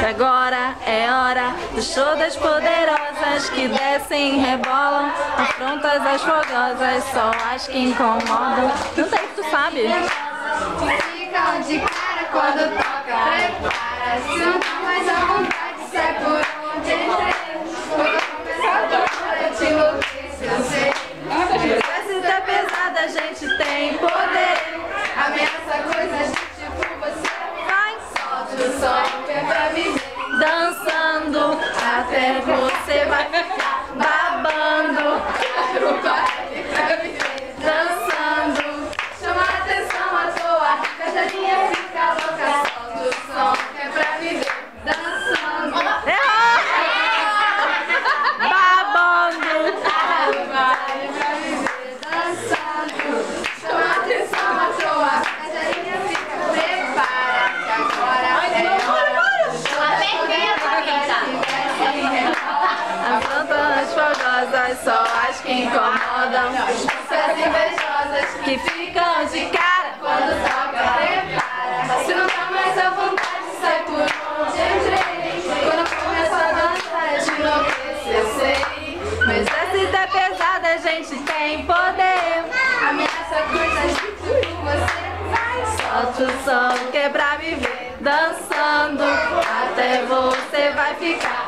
Agora é hora do show das poderosas que descem e rebolam, afrontas as fogosas, só as que incomodam. Não sei se tu sabe. Ficam de cara quando toca, prepara. Se não tá mais à vontade, sai por onde entrei. Quando começar a tocar, eu te enlouqueço, eu sei. O exército é pesado, a gente tem poder. Ameaça coisas de tipo você. Vai, Solte o som que é pra viver. dançando, até você vai ficar babando. O baile pra viver. Dançando, Chama a atenção à toa, casadinha fica louca. Solte o som que é pra viver. Dançando. babando. O baile pra viver. Dançando. Chama a atenção à toa, casadinha fica prepara. Que agora é hora. Afrontas fogosas, só as que incomodam. Essas invejosas Que ficam de cara. quando toca, prepara. Se não tá mais à vontade, sai por onde entrei. Quando começa a dançar, eu te enlouqueço, eu sei. O exército é pesado, a gente tem poder. Ameaça coisas de tudo, você vai só. Solte o som que é pra viver. Dançando, até você vai ficar